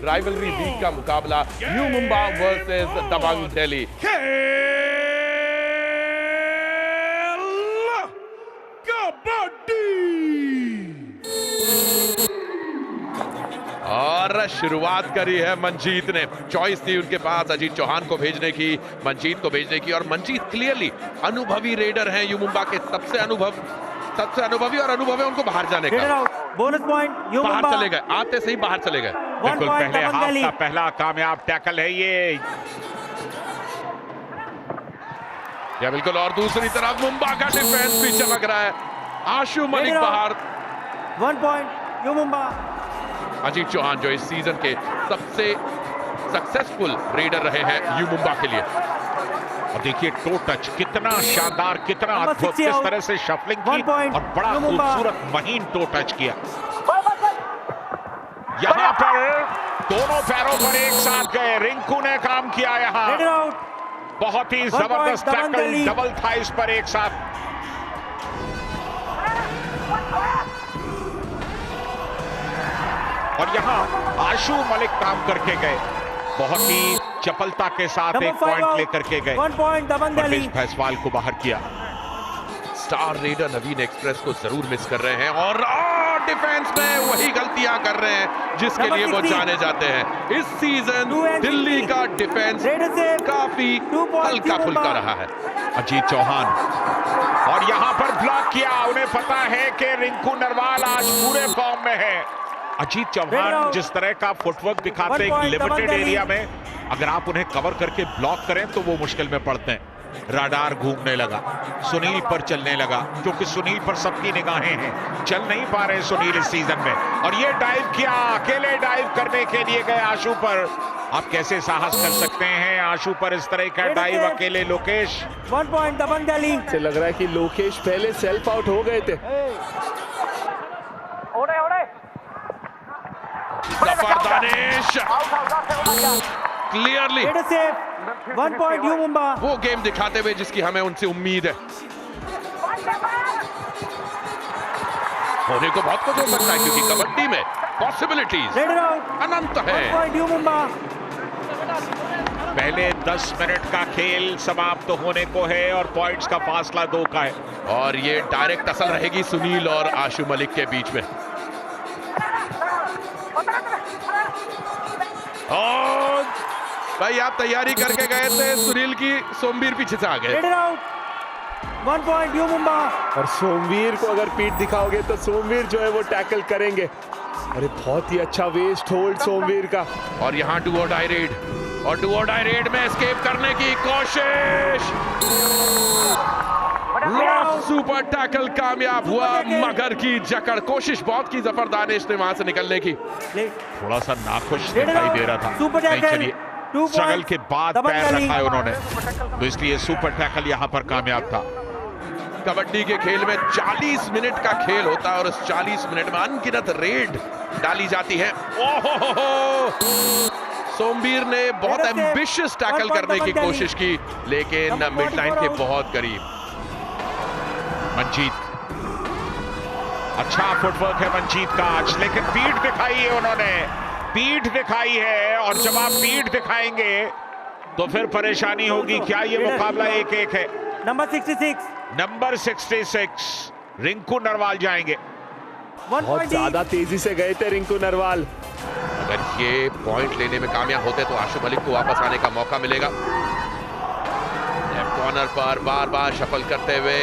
Rivalry week का मुकाबला you Mumba versus दबंग दिल्ली। और शुरुआत करी है मनजीत ने। चॉइस थी उनके पास अजीत चौहान को भेजने की, मनजीत को भेजने की, और मनजीत क्लियरली अनुभवी रेडर हैं यू मुंबा के, सबसे अनुभवी और अनुभव है उनको बाहर जाने का। बोनस पॉइंट यू बाहर मुंबा, चले गए, आते सही बाहर चले गए। बिल्कुल पहले हाफ का पहला कामयाब टैकल है ये। या बिल्कुल, और दूसरी तरफ मुंबा का डिफेंस भी चमक रहा है। आशु मलिक बाहर। 1 पॉइंट यू मुंबा। अजीत चौहान जो इस सीजन के सबसे सक्सेसफुल रेडर रहे हैं यू मुंबा के लिए। और देखिए टो टच कितना शानदार, कितना अद्भुत, किस तरह से शफलिंग की और बड़ा खूबसूरत महीन टो टच किया। यहाँ पर दोनों पैरों पर एक साथ गए, रिंकू ने काम किया यहाँ। बहुत ही जबरदस्त टैकल, डबल थाइस पर एक साथ। और यहाँ आशु मलिक काम करके गए, बहुत ही चपलता के साथ एक पॉइंट लेकर के गए। 1 पॉइंट दबंग दिल्ली। भैसवाल को बाहर किया। स्टार रेडर नवीन एक्सप्रेस को जरूर मिस कर रहे हैं, और डिफेंस में वही गलतियां कर रहे हैं जिसके लिए वो जाने जाते हैं। इस सीजन दिल्ली का डिफेंस काफी हल्का फुल्का रहा है। अजीत चौहान, और यहां पर ब्लॉक किया। उन्हें पता है कि रिंकू नरवाल आज पूरे फॉर्म में है। अजीत चौहान जिस तरह का फुटवर्क दिखाते हैं लिमिटेड एरिया में, अगर आप उन्हें कवर करके ब्लॉक करें तो वो मुश्किल में पड़ते हैं। राडार घूमने लगा, सुनील पर चलने लगा, क्योंकि सुनील पर सबकी निगाहें हैं। चल नहीं पा रहे सुनील इस सीजन में, और ये डाइव किया, अकेले डाइव करने के लिए गए आशु पर। आप कैसे साहस कर सकते हैं आशु पर इस तरह का डाइव अकेले? लोकेश 1 पॉइंट दबंग दिल्ली। से लग रहा है कि लोकेश पहले सेल्फ आउट हो गए थे। Zafar Danish clearly 1 point you Mumba. वो गेम दिखाते हुए जिसकी हमें उनसे उम्मीद है। होने को बहुत कुछ हो सकता है, क्योंकि कबड्डी में पॉसिबिलिटीज अनंत है। 1 पॉइंट यू मुंबा। पहले 10 मिनट का खेल समाप्त होने को है और पॉइंट्स का फासला 2 का है। और ये डायरेक्ट असल रहेगी सुनील और आशु मलिक के बीच में। और भाई आप तैयारी करके गए थे, सुनील की सोमवीर पीछे से आ गए। 1 पॉइंट यू मुंबा। और सोमवीर को अगर पीठ दिखाओगे तो सोमवीर जो है वो टैकल करेंगे। अरे बहुत ही अच्छा वेस्ट होल्ड सोमवीर का। और यहाँ डू और डाई रेड, और डू और डाई रेड में एस्केप करने की कोशिश। सुपर टैकल कामयाब हुआ, मगर की जकड़। कोशिश बहुत की जफर दानिश ने वहां से निकलने की। थोड़ा सा नाखुश दिखाई दे रहा था। नहीं, चलिए स्ट्रगल के बाद पैर रखा है उन्होंने, तो इसलिए सुपर टैकल यहां पर कामयाब था। कबड्डी के खेल में 40 मिनट का खेल होता है, और उस 40 मिनट में अनगिनत रेड डाली जाती है। ओहो, सोमवीर ने बहुत एम्बिशियस टैकल करने की कोशिश की, लेकिन मिड लाइन के बहुत करीब। मंजीत, अच्छा फुटवर्क है मंजीत का आज, लेकिन पीठ दिखाई है उन्होंने, पीठ दिखाई है। और जब आप पीठ दिखाएंगे तो फिर परेशानी होगी। क्या ये मुकाबला 1-1 है? नंबर 66 रिंकू नरवाल जाएंगे। बहुत ज्यादा तेजी से गए थे रिंकू नरवाल। अगर ये पॉइंट लेने में कामयाब होते तो आशु मलिक को वापस आने का मौका मिलेगा। लेफ्ट कॉर्नर पर बार बार शफल करते हुए,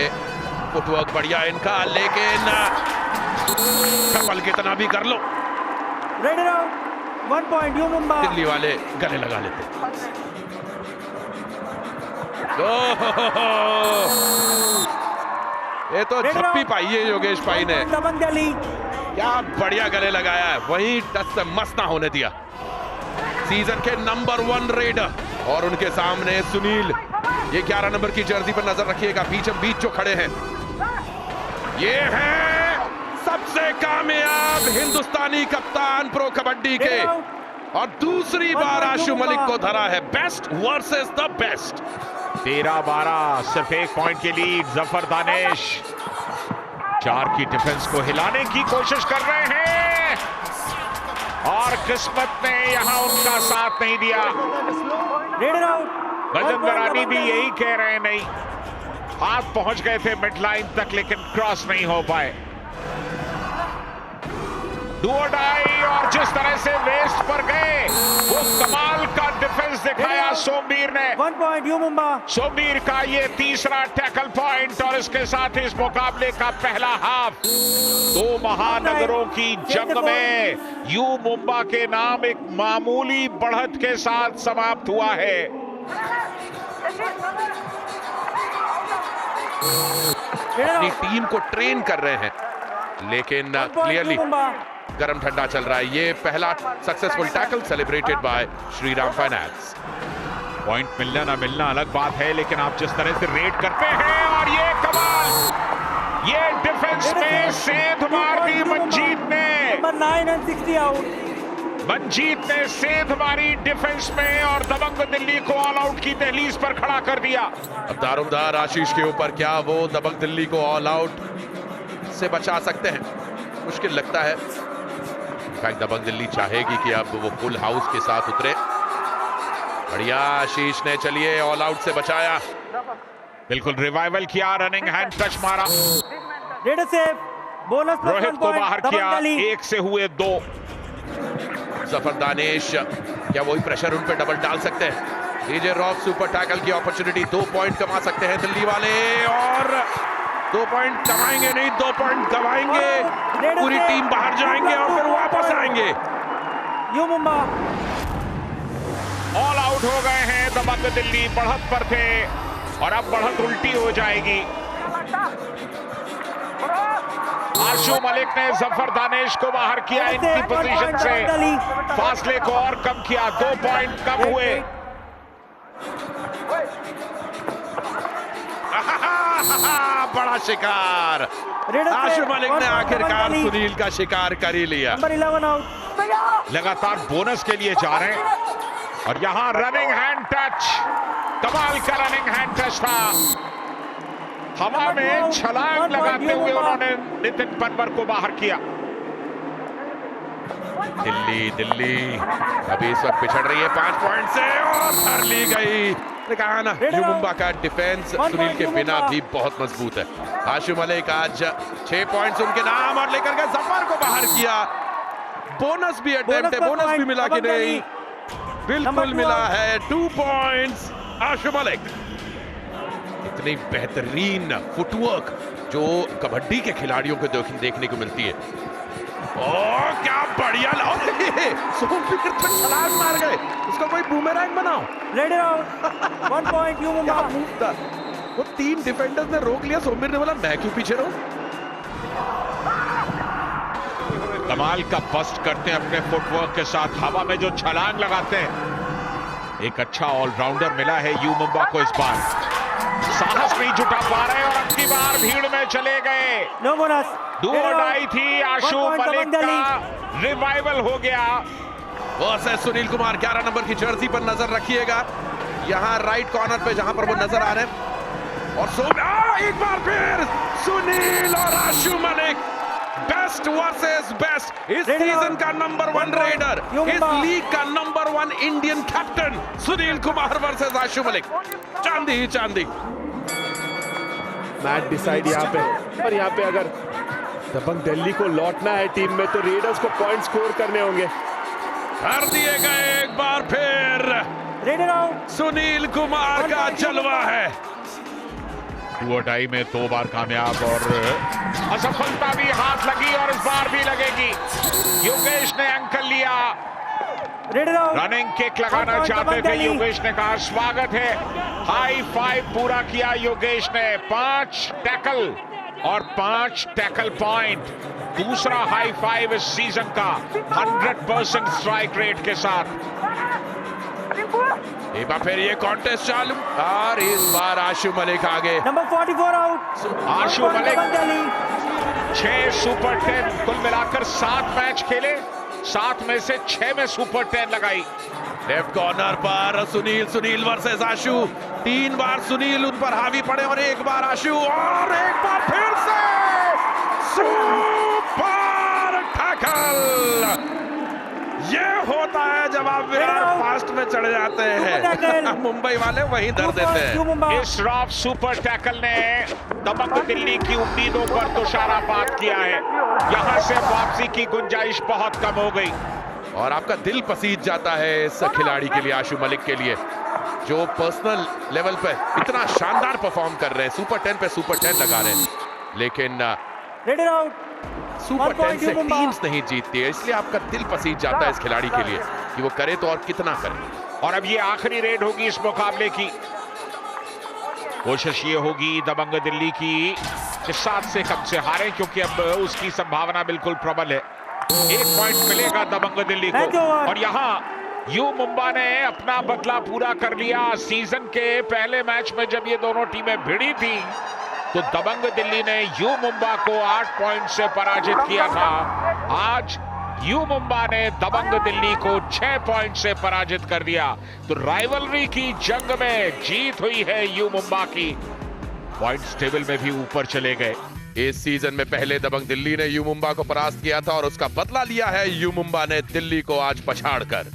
फुटवर्क बढ़िया इनका, लेकिन शफल कितना भी कर लो 1 पॉइंट यू मुंबा। दिल्ली वाले गले लगा लेते। ये तो झप्पी पाई है योगेश भाई ने, क्या बढ़िया गले लगाया है, वहीं टच से मस ना होने दिया। सीजन के नंबर 1 रेडर, और उनके सामने सुनील। ये 11 नंबर की जर्सी पर नजर रखिएगा, बीचों बीच जो खड़े हैं ये है सबसे कामयाब हिंदुस्तानी कप्तान प्रो कबड्डी के, और दूसरी बार आशु मलिक को धरा है बेस्ट वर्सेस द बेस्ट। 13-12 सिर्फ 1 पॉइंट की लीड। जफर दानिश 4 की डिफेंस को हिलाने की कोशिश कर रहे हैं, और किस्मत ने यहां उनका साथ नहीं दिया। Raider out. गजनदरानी भी यही कह रहे हैं, नहीं हाथ पहुंच गए थे मिड लाइन तक लेकिन क्रॉस नहीं हो पाए। डू और डाई, और जिस तरह से वेस्ट पर गए वो कमाल का डिफेंस दिखाया सोमवीर ने। 1 पॉइंट यू मुंबा। सोमवीर का ये तीसरा टैकल पॉइंट और इसके साथ इस मुकाबले का पहला हाफ दो महानगरों की जंग में यू मुंबा के नाम एक मामूली बढ़त के साथ समाप्त हुआ है। अपनी टीम को ट्रेन कर रहे हैं लेकिन क्लियरली गरम ठंडा चल रहा है। ये पहला successful tackle celebrated by Shriram finance. Point मिलना ना मिलना अलग बात है, लेकिन आप जिस तरह से रेड करते हैं और ये कमाल, ये डिफेंस में सेंध मार दी मंजीत ने। Number 9 and 60 out. मंजीत ने सेंध मारी डिफेंस में और दबंग दिल्ली को ऑल आउट की दहलीज पर खड़ा कर दिया। अब दारोमदार आशीष के ऊपर, क्या वो दबंग दिल्ली को ऑल आउट से बचा सकते हैं? मुश्किल लगता है। इनफैक्ट दबंग दिल्ली चाहेगी कि अब वो फुल हाउस के साथ उतरे। बढ़िया आशीष ने, चलिए ऑल आउट से बचाया। बिल्कुल रिवाइवल किया, रनिंग हैंड टच मारा, रेडर सेव, बोनस रोहित को बाहर किया, 1 से हुए 2। जफर दानिश, क्या वही प्रेशर उन पे डबल डाल सकते हैं? डीजे रॉक सुपर टैकल की अपॉर्चुनिटी, 2 पॉइंट कमा सकते हैं दिल्ली वाले, और 2 पॉइंट कमाएंगे नहीं, 2 पॉइंट गवाएंगे। पूरी टीम बाहर जाएंगे और फिर वापस आएंगे। यू मुंबा ऑल आउट हो गए हैं दबंग दिल्ली, बढ़त पर थे और अब बढ़त उल्टी हो जाएगी। आशु मलिक ने जफर दानिश को बाहर किया, इनकी पोजीशन से फासले को और कम किया, 2 पॉइंट कम हुए। बड़ा शिकार, आशु मलिक ने आखिरकार सुनील का शिकार कर ही लिया। Number 11 out. लगातार बोनस के लिए जा रहे हैं और यहां रनिंग हैंड टच, कमाल का रनिंग हैंड टच था। हवा में छलांग लगाते हुए उन्होंने नितिन पनवर को बाहर किया। दिल्ली अभी इस वक्त पिछड़ रही है 5 पॉइंट से और धर ली गई। कहा ना, यू मुंबा का डिफेंस सुनील के बिना भी बहुत मजबूत है। आशु मलिक आज 6 पॉइंट्स उनके नाम और लेकर के जफर को बाहर किया। बोनस भी अटेम्प्ट है, बोनस भी मिला कि नहीं? बिल्कुल मिला है, 2 पॉइंट्स आशु मलिक। इतनी बेहतरीन फुटवर्क जो कबड्डी के खिलाड़ियों को देखने को मिलती है। ओह क्या बढ़िया, सोमवीर तो छलांग मार गए, उसका कोई बूमेरैंग बनाओ। Raider out. 1 point you Mumba. वो 3 डिफेंडर्स ने रोक लिया, सोमवीर ने बोला मैं क्यों पीछे रहूं। कमाल का बस्ट करते हैं अपने फुटवर्क के साथ, हवा में जो छलांग लगाते हैं। एक अच्छा ऑलराउंडर मिला है यू मुंबा को इस बार, साहस नहीं जुटा पा रहे और अब की बार भीड़ में चले गए। No bonus. Do or die थी, आशु मलिक का रिवाइवल हो गया। वर्सेस सुनील कुमार, 11 नंबर की जर्सी पर नजर रखिएगा, यहां राइट कॉर्नर पे जहां पर वो नजर आ रहे हैं। और एक बार फिर सुनील और Ashu Malik, best versus best. इस सीजन का नंबर 1 रेडर, इस लीग का number 1 Indian captain Sunil Kumar versus Ashu Malik. चांदी ही चांदी। मैच डिसाइड यहाँ पे, पर यहाँ पे अगर दबंग दिल्ली को लौटना है टीम में तो रेडर्स को पॉइंट स्कोर करने होंगे। कर दिए गए एक बार फिर। Raider out. सुनील कुमार का जलवा है। डू और डाई में 2 बार कामयाब और असफलता भी हाथ लगी और इस बार भी लगेगी। योगेश ने अंकल लिया, रनिंग किक लगाना चाहते थे, योगेश ने कहा स्वागत है। हाई 5 पूरा किया योगेश ने, 5 टैकल और 5 टैकल पॉइंट, दूसरा हाई 5 इस सीजन का 100% स्ट्राइक रेट के साथ। एक बार फिर ये कॉन्टेस्ट चालू और इस बार आशु मलिक आगे। Number 44 out. Ashu Malik 6 super 10, कुल मिलाकर 7 मैच खेले, 7 में से 6 में सुपर 10 लगाई। लेफ्ट कॉर्नर पर सुनील वर्सेस आशु, 3 बार सुनील उन पर हावी पड़े और 1 बार आशु, और एक बार फिर से सुपर टैकल। ये होता है जब आप विराट फास्ट में चढ़ जाते हैं। मुंबई वाले वहीं धर देते हैं। इस रॉफ सुपर टैकल ने दबंग दिल्ली की उम्मीदों पर तुषारापात किया है। यहां से वापसी की गुंजाइश बहुत कम हो गई और आपका दिल पसीज जाता है इस खिलाड़ी के लिए, आशु मलिक के लिए, जो पर्सनल लेवल पे इतना शानदार परफॉर्म कर रहे हैं। सुपर 10 पे सुपर 10 लगा रहे हैं, लेकिन सुपर 10 से टीम्स नहीं जीतती है, इसलिए आपका दिल पसीज जाता है इस खिलाड़ी के लिए कि वो करे तो और कितना करे। और अब ये आखिरी रेड होगी इस मुकाबले की। कोशिश ये होगी दबंग दिल्ली की 7 से कम से हारे, क्योंकि अब उसकी संभावना बिल्कुल प्रबल है। 1 पॉइंट मिलेगा दबंग दिल्ली को। और यहाँ यू मुंबा ने अपना बदला पूरा कर लिया। सीजन के पहले मैच में जब ये दोनों टीमें भिड़ी थी तो दबंग दिल्ली ने यू मुंबा को 8 पॉइंट से पराजित किया था। आज यू मुंबा ने दबंग दिल्ली को 6 पॉइंट से पराजित कर दिया। तो राइवलरी की जंग में जीत हुई है यू मुंबा की। पॉइंट्स टेबल में भी ऊपर चले गए। इस सीजन में पहले दबंग दिल्ली ने यू मुंबा को परास्त किया था और उसका बदला लिया है यू मुंबा ने दिल्ली को आज पछाड़कर।